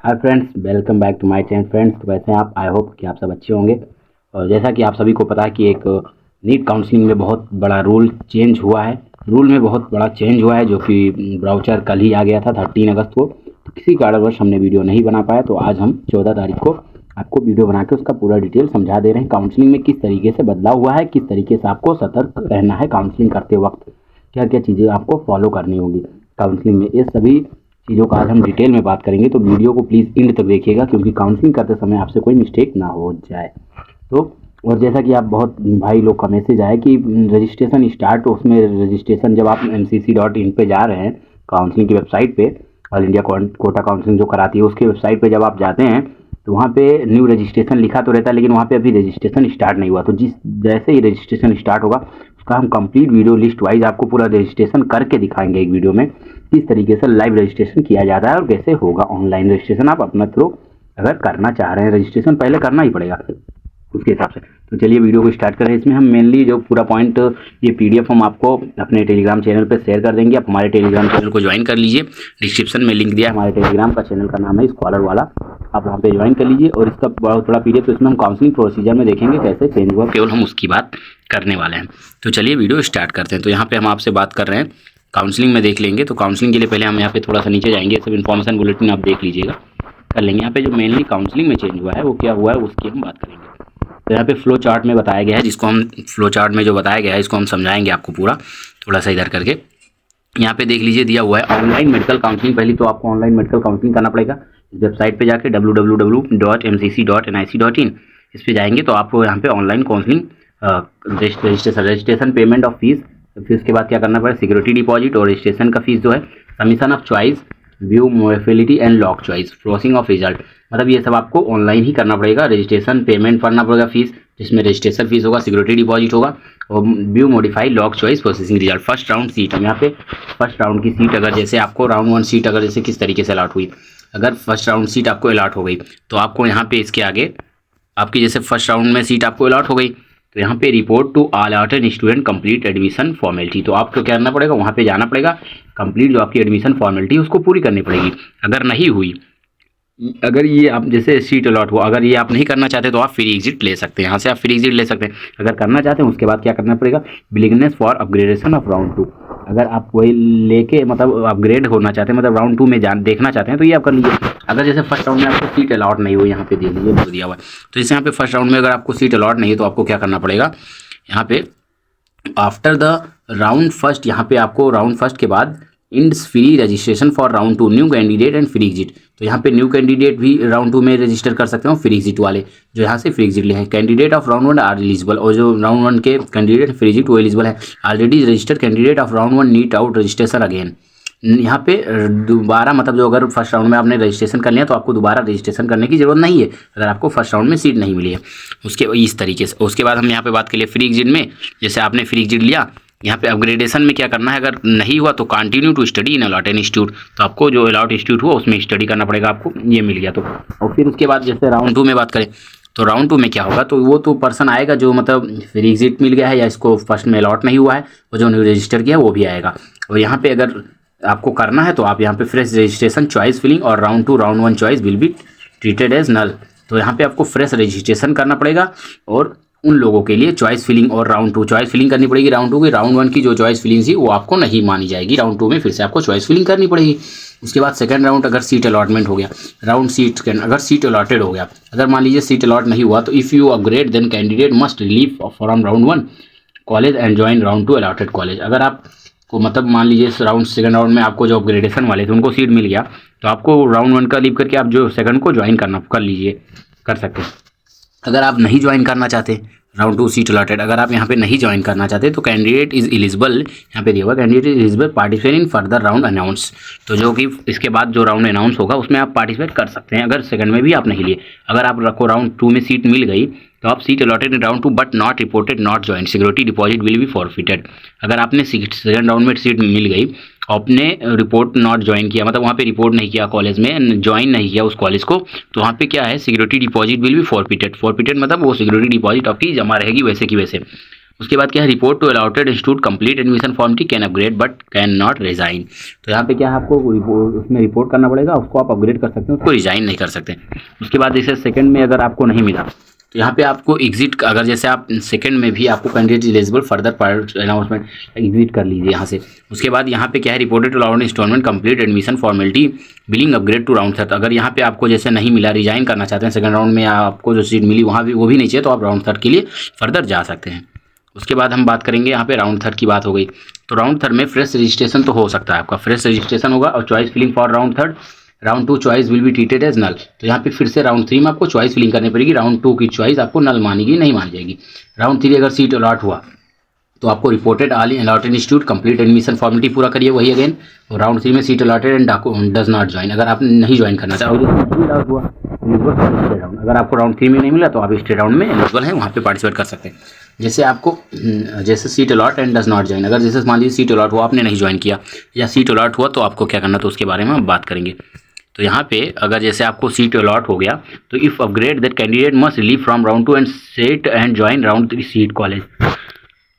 Hi friends, welcome back to my channel friends. तो कैसे हैं आप? आई होप कि आप सब अच्छे होंगे। और जैसा कि आप सभी को पता है कि एक नीट काउंसलिंग में बहुत बड़ा रूल चेंज हुआ है। रूल में बहुत बड़ा चेंज हुआ है जो कि ब्राउचर कल ही आ गया था 13 अगस्त को। तो किसी कारणवश हमने वीडियो नहीं बना पाया, तो आज हम 14 तारीख को आपको वीडियो बना के उसका पूरा डिटेल समझा दे रहे हैं। काउंसलिंग में किस तरीके से बदलाव हुआ है, किस तरीके से आपको सतर्क रहना है काउंसलिंग करते वक्त, क्या क्या चीज़ें आपको फॉलो करनी होगी काउंसलिंग में, ये सभी चीज़ों का आज हम डिटेल में बात करेंगे। तो वीडियो को प्लीज़ एंड तक देखिएगा, क्योंकि काउंसलिंग करते समय आपसे कोई मिस्टेक ना हो जाए। तो और जैसा कि आप बहुत भाई लोग का मैसेज आया कि रजिस्ट्रेशन स्टार्ट, उसमें रजिस्ट्रेशन जब आप mcc.in पे जा रहे हैं, काउंसलिंग की वेबसाइट पे, ऑल इंडिया कोटा काउंसलिंग जो कराती है उसके वेबसाइट पे जब आप जाते हैं तो वहाँ पे न्यू रजिस्ट्रेशन लिखा तो रहता है, लेकिन वहाँ पे अभी रजिस्ट्रेशन स्टार्ट नहीं हुआ। तो जैसे ही रजिस्ट्रेशन स्टार्ट होगा उसका हम कंप्लीट वीडियो लिस्ट वाइज आपको पूरा रजिस्ट्रेशन करके दिखाएंगे एक वीडियो में, किस तरीके से लाइव रजिस्ट्रेशन किया जाता है और कैसे होगा ऑनलाइन रजिस्ट्रेशन। आप अपना थ्रू अगर करना चाह रहे हैं, रजिस्ट्रेशन पहले करना ही पड़ेगा उसके हिसाब से। तो चलिए वीडियो को स्टार्ट करें। इसमें हम मेनली जो पूरा पॉइंट, ये पीडीएफ हम आपको अपने टेलीग्राम चैनल पे शेयर कर देंगे। आप हमारे टेलीग्राम चैनल को ज्वाइन कर लीजिए, डिस्क्रिप्शन में लिंक दिया है। हमारे टेलीग्राम का चैनल का नाम है स्कॉलर वाला, आप वहाँ पे ज्वाइन कर लीजिए। और इसका बहुत बड़ा पीडीएफ, तो इसमें हम काउंसलिंग प्रोसीजर में देखेंगे कैसे चेंज हुआ, केवल हम उसकी बात करने वाले हैं। तो चलिए वीडियो स्टार्ट करते हैं। तो यहाँ पे हम आपसे बात कर रहे हैं काउंसलिंग में, देख लेंगे। तो काउंसलिंग के लिए पहले हम यहाँ पे थोड़ा सा नीचे जाएंगे, सब इन्फॉर्मेशन बुलेटिन आप देख लीजिएगा, कर लेंगे। यहाँ पे जो मेनली काउंसलिंग में चेंज हुआ है वो क्या हुआ है उसकी हम बात करेंगे। तो यहाँ पे फ्लो चार्ट में बताया गया है, जिसको हम फ्लो चार्ट में जो बताया गया है इसको हम समझाएंगे आपको पूरा, थोड़ा सा इधर करके। यहाँ पे देख लीजिए, दिया हुआ है ऑनलाइन मेडिकल काउंसलिंग। पहले तो आपको ऑनलाइन मेडिकल काउंसलिंग करना पड़ेगा। इस वेबसाइट पे जाके www.mcc.nic.in इस पे जाएंगे तो आपको यहाँ पे online counselling registration, payment of fees, फिर उसके बाद क्या करना पड़ेगा, सिक्योरिटी डिपॉजिट और रजिस्ट्रेशन का फीस जो है, submission of choice, view mobility and lock choice, processing of result, मतलब ये सब आपको ऑनलाइन ही करना पड़ेगा। रजिस्ट्रेशन पेमेंट करना पड़ेगा फीस, जिसमें रजिस्ट्रेशन फीस होगा, सिक्योरिटी डिपॉजिट होगा और view modify lock choice, processing result. First round seat, हम यहाँ पे फर्स्ट राउंड की सीट, अगर जैसे आपको राउंड 1 सीट अगर जैसे किस तरीके से अलॉट हुई, अगर फर्स्ट राउंड सीट आपको अलॉट हो गई तो आपको यहाँ पे इसके आगे आपकी जैसे फर्स्ट राउंड में सीट आपको अलॉट हो गई तो यहाँ पे report to all allotted student complete admission formality, तो आपको क्या करना पड़ेगा, वहाँ पे जाना पड़ेगा, कंप्लीट जो आपकी एडमिशन फॉर्मेलिटी उसको पूरी करनी पड़ेगी। अगर नहीं हुई, अगर ये आप जैसे सीट अलॉट हुआ, अगर ये आप नहीं करना चाहते तो आप फ्री एग्जिट ले सकते हैं, यहाँ से आप फ्री एग्जिट ले सकते हैं। अगर करना चाहते हैं उसके बाद क्या करना पड़ेगा, willingness for upgradation of round 2, अगर आप वही लेके मतलब अपग्रेड होना चाहते हैं, मतलब राउंड 2 में देखना चाहते हैं तो ये आप कर लीजिए। अगर जैसे फर्स्ट राउंड में आपको सीट अलॉट नहीं हुई, यहाँ पे दे लीजिए तो दिया हुआ है, तो जैसे यहाँ पे फर्स्ट राउंड में अगर आपको सीट अलॉट नहीं है तो आपको क्या करना पड़ेगा, यहाँ पे आफ्टर द राउंड फर्स्ट, यहाँ पे आपको राउंड फर्स्ट के बाद ends free registration for round 2 new candidate and free exit, तो यहाँ पे न्यू कैंडिडेट भी राउंड 2 में रजिस्टर कर सकते हो, फ्री एग्जिट वाले जो यहाँ से फ्री एग्जिट ले हैं। Candidate of round 1 are eligible, और जो राउंड 1 के कैंडिडेट फ्री एग्जिट वो एलिजिबल है। Already registered candidate of round 1 need out registration again, यहाँ पे दोबारा मतलब जो अगर फर्स्ट राउंड में आपने रजिस्ट्रेशन कर लिया तो आपको दोबारा रजिस्ट्रेशन करने की जरूरत नहीं है, अगर आपको फर्स्ट राउंड में सीट नहीं मिली है उसके इस तरीके से। उसके बाद हम यहाँ पे बात करिए फ्री एग्जिट में, जैसे आपने फ्री एग्जिट लिया, यहाँ पे अपग्रेडेशन में क्या करना है, अगर नहीं हुआ तो continue to study in allot institute, तो आपको जो अलॉट इंस्टीट्यूट हुआ उसमें स्टडी करना पड़ेगा, आपको ये मिल गया तो। और फिर उसके बाद जैसे राउंड 2 में बात करें तो राउंड 2 में क्या होगा, तो वो तो पर्सन आएगा जो मतलब फ्री एग्जिट मिल गया है या इसको फर्स्ट में अलॉट नहीं हुआ है, और जो न्यू रजिस्टर किया है वो भी आएगा। और यहाँ पे अगर आपको करना है तो आप यहाँ पे फ्रेश रजिस्ट्रेशन चॉइस फिलिंग और round 2 round 1 choice will be treated as null, तो यहाँ पे आपको फ्रेश रजिस्ट्रेशन करना पड़ेगा और उन लोगों के लिए चॉइस फिलिंग और राउंड 2 चॉइस फिलिंग करनी पड़ेगी। राउंड 2 की राउंड 1 की जो चॉइस फिलिंग थी वो आपको नहीं मानी जाएगी, राउंड 2 में फिर से आपको चॉइस फिलिंग करनी पड़ेगी। उसके बाद सेकंड राउंड अगर सीट अलॉटमेंट हो गया, राउंड सीट अगर सीट अलॉटेड हो गया, अगर मान लीजिए सीट अलॉट नहीं हुआ तो if you upgrade then candidate must relieve from round 1 college and join round 2 allotted college. अगर आप को मतलब मान लीजिए सेकंड राउंड में आपको जो अपग्रेडेशन वाले थे उनको सीट मिल गया तो आपको राउंड 1 का लीव करके आप जो सेकंड को ज्वाइन कर लीजिए, कर सकते हैं। अगर आप नहीं ज्वाइन करना चाहते, राउंड 2 सीट अलॉटेड, अगर आप यहाँ पे नहीं ज्वाइन करना चाहते तो कैंडिडेट इज एलिजिबल, यहाँ पे दिया हुआ candidate is eligible participate in further round announce, तो जो कि इसके बाद जो राउंड अनाउंस होगा उसमें आप पार्टिसिपेट कर सकते हैं, अगर सेकंड में भी आप नहीं लिए। अगर आप रखो राउंड 2 में सीट मिल गई तो आप seat allotted in round 2 but not reported not join, security deposit will be forfeited. अगर आपने सेकंड राउंड में सीट मिल गई, आपने रिपोर्ट नॉट ज्वाइन किया, मतलब वहाँ पे रिपोर्ट नहीं किया कॉलेज में, ज्वाइन नहीं किया उस कॉलेज को, तो वहाँ पे क्या है, security deposit will be forfeited. Forfeited मतलब वो सिक्योरिटी डिपॉजिट आपकी जमा रहेगी वैसे की वैसे, उसके बाद क्या है, report to allotted institute complete admission formality can upgrade but can not resign. तो यहाँ पे क्या है, आपको उसमें रिपोर्ट करना पड़ेगा, उसको आप अपग्रेड कर सकते हैं, उसको रिजाइन नहीं कर सकते। उसके बाद जैसे सेकंड में अगर आपको नहीं मिला तो यहाँ पे आपको एग्जिट, अगर जैसे आप सेकंड में भी आपको candidate eligible further announcement exit कर लीजिए यहाँ से। उसके बाद यहाँ पे क्या है, reported to round installment complete admission formality billing upgrade to round 3। अगर यहाँ पे आपको जैसे नहीं मिला, रिजाइन करना चाहते हैं सेकंड राउंड में, आपको जो सीट मिली वहाँ भी वो भी नहीं चाहिए, तो आप राउंड 3 के लिए फर्दर जा सकते हैं। उसके बाद हम बात करेंगे, यहाँ पे राउंड 3 की बात हो गई, तो राउंड 3 में फ्रेश रजिस्ट्रेशन तो हो सकता है, आपका फ्रेश रजिस्ट्रेशन होगा और choice filling for round 3। Round 2 choice will be treated as null. तो यहाँ पे फिर से राउंड 3 में आपको चॉइस फिलिंग करनी पड़ेगी, राउंड 2 की चॉइस आपको नल मानेगी, नहीं मानी जाएगी। राउंड 3 अगर सीट अलॉट हुआ तो आपको reported all allotted institute complete admission formality पूरा करिए, वही अगेन। और राउंड 3 में seat allotted and does not join, अगर आप नहीं ज्वाइन करना चाहे हुआ राउंड, अगर आपको राउंड 3 में नहीं मिला तो आप स्टेट राउंड में एलिजिबल हैं, वहाँ पे पार्टिसिपेट कर सकते हैं। जैसे आपको जैसे seat a lot and does not join, अगर जैसे मान लीजिए सीट अलॉट हुआ आपने नहीं ज्वाइन किया, या सीट अलॉट हुआ तो आपको क्या करना, तो उसके बारे में हम बात करेंगे। तो यहाँ पे अगर जैसे आपको सीट अलॉट हो गया तो if upgrade that candidate must leave from round 2 and set and join round 3 seat college.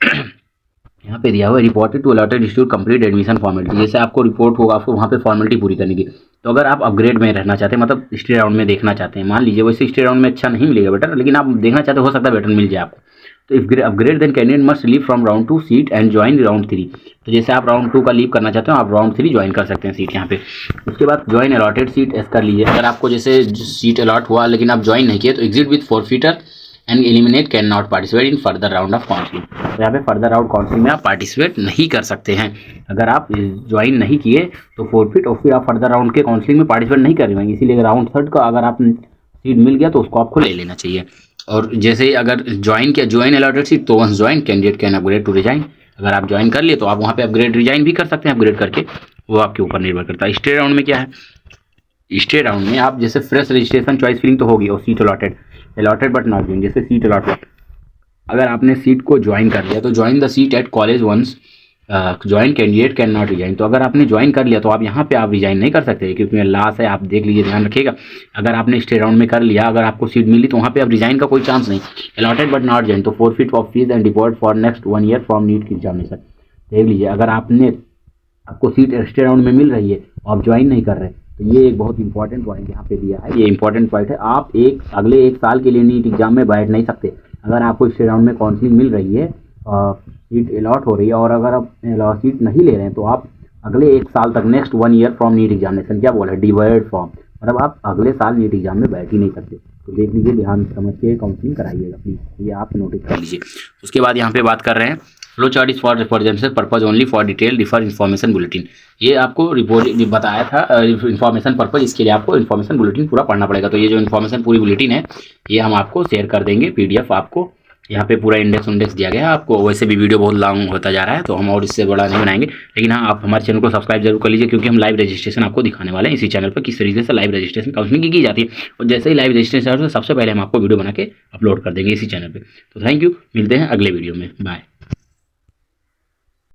यहाँ पे दिया हुआ reported to allotted institute complete admission formality, जैसे आपको रिपोर्ट होगा आपको वहाँ पे फॉर्मेलिटी पूरी करने की। तो अगर आप अपग्रेड में रहना चाहते हैं, मतलब स्टेट राउंड में देखना चाहते हैं, मान लीजिए वैसे स्टेट राउंड में अच्छा नहीं मिलेगा बेटर, लेकिन आप देखना चाहते हो सकता है बेटर मिल जाए आपको, तो if upgrade then candidate must leave from round 2 seat and join round 3। तो जैसे आप राउंड 2 का लीव करना चाहते हो, आप राउंड 3 ज्वाइन कर सकते हैं सीट यहाँ पे। उसके बाद ज्वाइन अलॉटेड सीट एस कर लीजिए, अगर आपको जैसे सीट अलॉट हुआ लेकिन आप ज्वाइन नहीं किए तो exit with forfeiture and eliminate can not participate in further round of counselling. तो यहाँ पे फर्दर राउंड काउंसलिंग में आप पार्टिसिपेट नहीं कर सकते हैं, अगर आप ज्वाइन नहीं किए तो फॉरफिट और फिर आप फर्दर राउंड के काउंसलिंग में पार्टिसिपेट नहीं कर पाएंगे। इसीलिए राउंड 3 का अगर आप सीट मिल गया तो उसको आपको ले लेना चाहिए। और जैसे अगर ज्वाइन किया, ज्वाइन अलॉटेड सीट, तो once join candidate can upgrade to resign. अगर आप ज्वाइन कर लिए तो आप वहाँ पे अपग्रेड रिजाइन भी कर सकते हैं, अपग्रेड करके, वो आपके ऊपर निर्भर करता है। स्टेट राउंड में क्या है, स्टेट राउंड में आप जैसे फ्रेश रजिस्ट्रेशन चॉइस फिलिंग तो होगी और seat allotted but not join. जैसे सीट अलॉटेड, अगर आपने सीट को ज्वाइन कर लिया तो join the seat at college once join candidate can not resign. तो अगर आपने ज्वाइन कर लिया तो आप यहाँ पे आप रिजाइन नहीं कर सकते, क्योंकि लास्ट है, आप देख लीजिए, ध्यान रखिएगा। अगर आपने स्टेट राउंड में कर लिया, अगर आपको सीट मिली तो वहाँ पे आप रिजाइन का कोई चांस नहीं। अलॉटेड बट नॉट ज्वाइन, तो forfeit of fees and deposit for next 1 year from NEET की एग्जामिनेशन। देख लीजिए, अगर आपको सीट स्टेट राउंड में मिल रही है और आप ज्वाइन नहीं कर रहे, तो ये एक बहुत इंपॉर्टेंट पॉइंट यहाँ पे दिया है, ये इंपॉर्टेंट पॉइंट है। आप अगले 1 साल के लिए नीट एग्जाम में बैठ नहीं सकते। अगर आपको स्टेट राउंड में काउंसलिंग मिल रही है, सीट अलॉट हो रही है, और अगर आप सीट नहीं ले रहे हैं तो आप अगले 1 साल तक, next 1 year from NEET examination, क्या बोला है, डिवाइड फॉर्म, मतलब आप अगले साल नीट एग्जाम में बैठ ही नहीं सकते। तो देख लीजिए, ध्यान समझ के काउंसलिंग कराइएगा प्लीज़, ये आप नोटिस कर लीजिए। उसके बाद यहाँ पे बात कर रहे हैं, flow chart is for representation purpose only for detail refer information bulletin. ये आपको रिपोर्ट बताया था इन्फॉर्मेशन पर्पज, इसके लिए आपको इन्फॉर्मेशन बुलेटिन पूरा पढ़ना पड़ेगा। तो ये जो इन्फॉर्मेशन पूरी बुलेटिन है ये हम आपको शेयर कर देंगे, PDF आपको यहाँ पे पूरा इंडेक्स दिया गया है आपको। वैसे भी वीडियो बहुत लॉन्ग होता जा रहा है तो हम और इससे बड़ा नहीं बनाएंगे, लेकिन हाँ, आप हमारे चैनल को सब्सक्राइब जरूर कर लीजिए, क्योंकि हम लाइव रजिस्ट्रेशन आपको दिखाने वाले हैं इसी चैनल पर, किस तरीके से लाइव रजिस्ट्रेशन काउंसलिंग की जाती है। और जैसे ही लाइव रजिस्ट्रेशन सबसे पहले हम आपको वीडियो बना के अपलोड कर देंगे इसी चैनल पर। तो थैंक यू, मिलते हैं अगले वीडियो में, बाय।